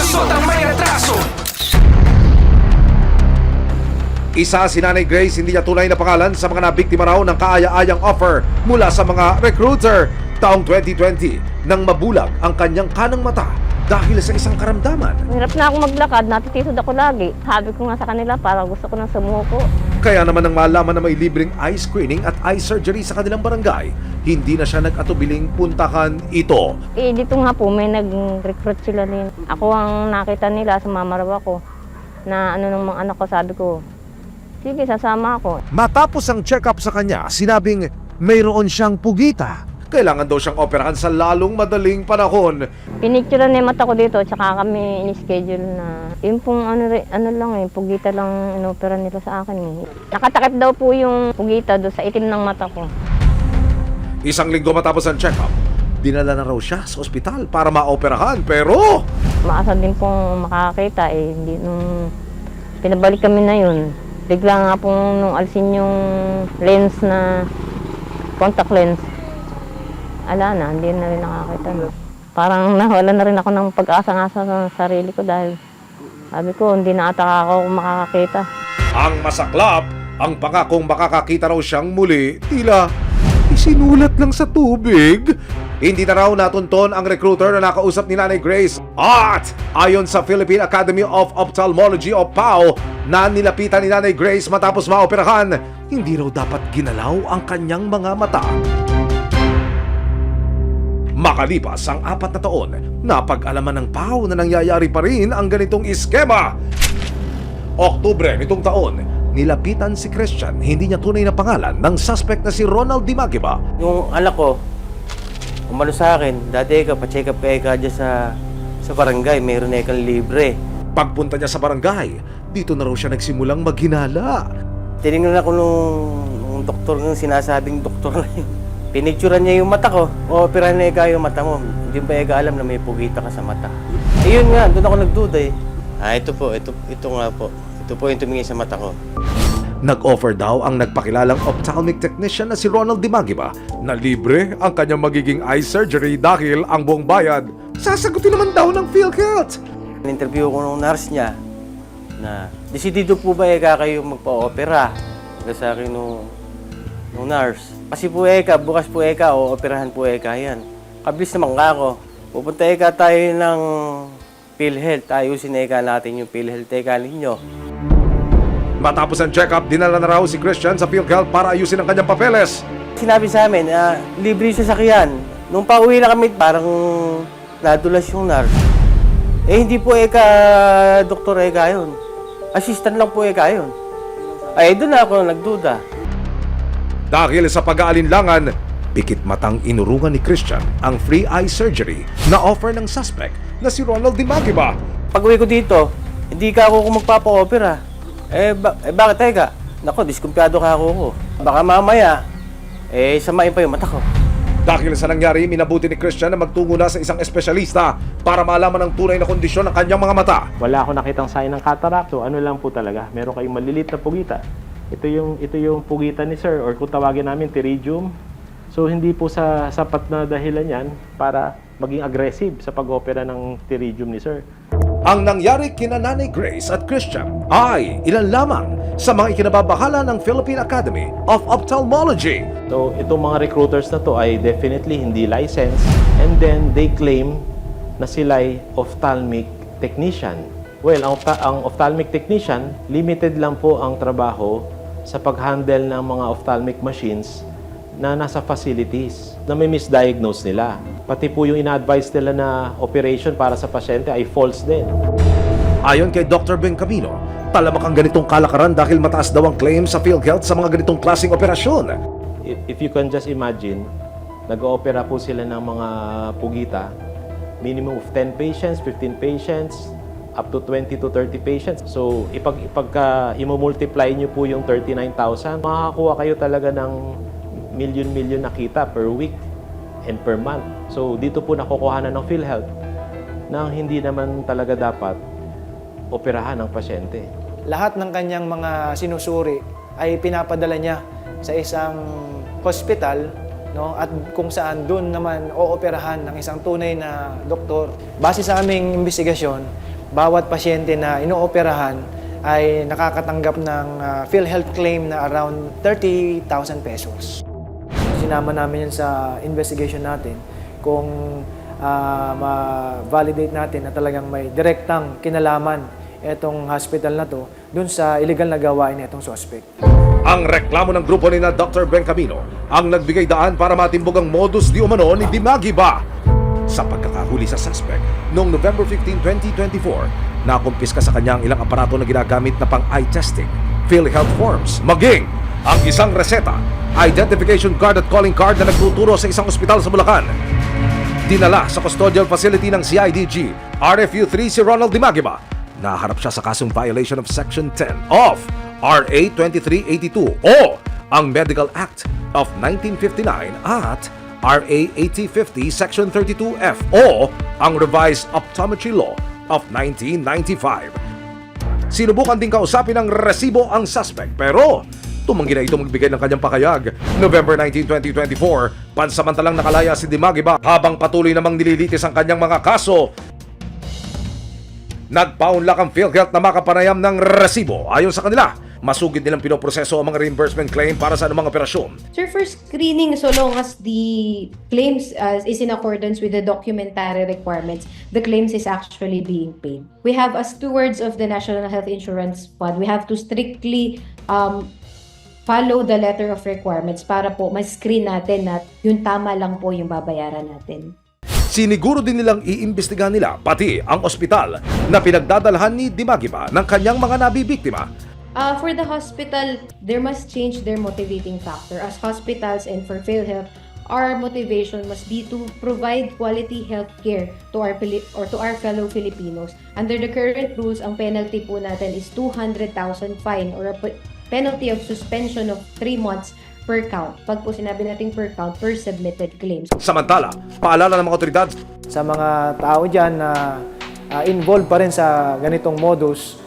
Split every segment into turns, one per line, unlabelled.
lusot ang may atraso.
Isa si Nanay Grace, hindi niya tunay na pangalan sa mga nabiktima raw ng kaaya-ayang offer mula sa mga recruiter. Taong 2020 nang mabulag ang kanyang kanang mata dahil sa isang karamdaman.
Hirap na ako maglakad, natitisod ako lagi. Sabi ko nga sa kanila, para gusto ko nang sumuko.
Kaya naman nang malaman na may libreng eye screening at eye surgery sa kanilang barangay, hindi na siya nag-atubiling puntahan ito.
Dito nga po, may nag-recruit sila din. Ako ang nakita nila, sumama raw ako. Na ano ng mga anak ko, sabi ko, sige, sasama ako.
Matapos ang check-up sa kanya, sinabing mayroon siyang pugita. Kailangan daw siyang operahan sa lalong madaling panahon.
Pinicturean na yung mata ko dito, tsaka kami in-schedule na. Yung pong ano lang pugita lang inopera nila sa akin eh. Nakatakip daw po yung pugita doon sa itim ng mata ko.
Isang linggo matapos ang check-up, dinala na raw siya sa ospital para maoperahan, pero
Maasa din pong makakita eh. Hindi, nung pinabalik kami na yun, bigla nga pong nung alisin yung lens na contact lens, ala na, hindi na rin nakakita. Parang nawala na rin ako ng pag-asa nga sa sarili ko dahil sabi ko, hindi na ata ako makakakita.
ang masaklap, ang pangakong makakakita raw siyang muli, tila isinulat lang sa tubig. Hindi na raw natunton ang recruiter na nakausap ni Nanay Grace. At ayon sa Philippine Academy of Ophthalmology o PAO na nilapitan ni Nanay Grace matapos maoperahan, hindi raw dapat ginalaw ang kanyang mga mata. Makalipas ang 4 na taon, napag-alaman ng PAO na nangyayari pa rin ang ganitong iskema. Oktubre nitong taon, nilapitan si Christian, hindi niya tunay na pangalan, ng suspect na si Ronald Dimagiba.
Yung anak ko, umano sa akin, dati ka, pa-check up ka dyan sa barangay, mayroon na ikang libre.
Pagpunta niya sa barangay, dito na raw siya nagsimulang maghinala.
Tinignan ako nung doktor, nung sinasabing doktor na yun. Pinicturean niya yung mata ko, operahan na yung mata mo. Hindi ba alam na may pugita ka sa mata? Eh yun nga, doon ako nagduda eh. Ito nga po. Ito po yung tumingin sa mata ko.
Nag-offer daw ang nagpakilalang ophthalmic technician na si Ronald Dimagiba na libre ang kanyang magiging eye surgery dahil ang buong bayad sasagutin naman daw ng PhilHealth.
In-interview ko nung nurse niya na, desidido po ba kayo magpa-opera? Sa akin nung nurse. Kasi po bukas po o operahan po yan. Kabilis naman nga ako. Pupunta tayo ng PhilHealth. Ayusin natin yung PhilHealth ninyo.
Matapos ang check-up, dinala na raw si Christian sa PhilHealth para ayusin ang kanyang papeles.
Sinabi sa amin, libre yung sasakyan. Nung pauwi na kami, parang nadulas yung nurse. Hindi po doktor yun. Assistant lang po yun. Doon na ako nagduda.
Dahil sa pag-aalinlangan, pikit matang inurungan ni Christian ang free eye surgery na offer ng suspect na si Ronald Dimagiba.
Pag-uwi ko dito, hindi ka ako magpapa-opera. Bakit Nako, diskumpiyado ka ako. Baka mamaya, samain pa yung mata ko.
Dahil sa nangyari, minabuti ni Christian na magtungo na sa isang espesyalista para malaman ang tunay na kondisyon ng kanyang mga mata.
Wala ako nakitang sign ng cataract. So ano lang po talaga, meron kayong malilit na pugita. Ito yung pugita ni sir, or kung tawagin namin pterygium. So hindi po sa sapat na dahilan yan para maging aggressive sa pag-opera ng pterygium ni sir.
Ang nangyari kina Nanay Grace at Christian ay ilan lamang sa mga ikinababahala ng Philippine Academy of Ophthalmology.
So itong mga recruiters na to ay definitely hindi licensed, and then they claim na sila'y ophthalmic technician. Well, ang ophthalmic technician, limited lang po ang trabaho sa pag-handle ng mga ophthalmic machines na nasa facilities na may misdiagnose nila. Pati po yung ina-advise nila na operation para sa pasyente ay false din.
Ayon kay Dr. Ben Camino, talamak ang ganitong kalakaran dahil mataas daw ang claim sa PhilHealth sa mga ganitong klaseng operasyon.
If you can just imagine, nag-oopera po sila ng mga pugita, minimum of 10 patients, 15 patients, up to 20 to 30 patients. So, i-multiply nyo po yung 39,000, makakakuha kayo talaga ng milyon-milyon na kita per week and per month. So, dito po nakukuhanan ng PhilHealth na hindi naman talaga dapat operahan ng pasyente.
Lahat ng kanyang mga sinusuri ay pinapadala niya sa isang hospital, no? At kung saan doon naman ooperahan ng isang tunay na doktor. Base sa aming investigasyon, bawat pasyente na inooperahan ay nakakatanggap ng PhilHealth claim na around 30,000 pesos. Sinama namin yun sa investigation natin kung ma-validate natin na talagang may direktang kinalaman itong hospital na to dun sa illegal na gawain itong suspect.
Ang reklamo ng grupo ni na Dr. Ben Camino ang nagbigay daan para matimbog ang modus di umano ni Dimagiba. Sa pagkakahuli sa suspect, noong November 15, 2024, nakumpiska sa kanya ang ilang aparato na ginagamit na pang-eye testing, PhilHealth forms, maging ang isang reseta, identification card at calling card na nagtuturo sa isang ospital sa Bulacan. Dinala sa custodial facility ng CIDG, RFU-3 si Ronald Dimagiba. Naharap siya sa kasong violation of Section 10 of RA 2382 o ang Medical Act of 1959 at RA 8050 Section 32F o ang Revised Optometry Law of 1995. Sinubukan din kausapin ng resibo ang suspect pero tumanggi na ito magbigay ng kanyang pakayag. November 19, 2024, pansamantalang nakalaya si Dimagiba habang patuloy namang nililitis ang kanyang mga kaso. Nagpaunlak ang PhilHealth na makapanayam ng resibo. Ayon sa kanila, masugid nilang pinoproseso ang mga reimbursement claim para sa anumang operasyon.
Sir, for screening, so long as the claims is in accordance with the documentary requirements, the claims is actually being paid. We have, as stewards of the National Health Insurance Fund, we have to strictly follow the letter of requirements para po ma-screen natin na yung tama lang po yung babayaran natin.
Siniguro din nilang iimbestigahan nila pati ang ospital na pinagdadalhan ni Dimagiba ng kanyang mga nabibiktima.
For the hospital, there must change their motivating factor. As hospitals and for PhilHealth, our motivation must be to provide quality health care to our fellow Filipinos. Under the current rules, ang penalty po natin is 200,000 fine or a penalty of suspension of 3 months per count. Pag po sinabi natin per count, per submitted claims.
Samantala, paalala ng mga otoridad
Sa mga tao dyan na involved pa rin sa ganitong modus,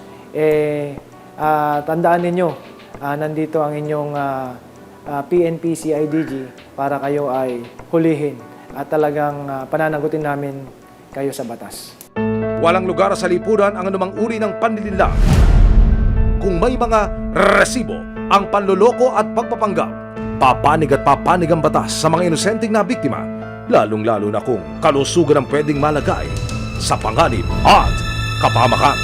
tandaan ninyo, nandito ang inyong PNP CIDG para kayo ay hulihin at talagang pananagutin namin kayo sa batas.
walang lugar sa lipunan ang anumang uri ng panlilinlang. Kung may mga resibo ang panloloko at pagpapanggap, papanig at papanig ang batas sa mga inosenteng na biktima, lalong-lalo na kung kalusugan ang pwedeng malagay sa panganib at kapahamakan.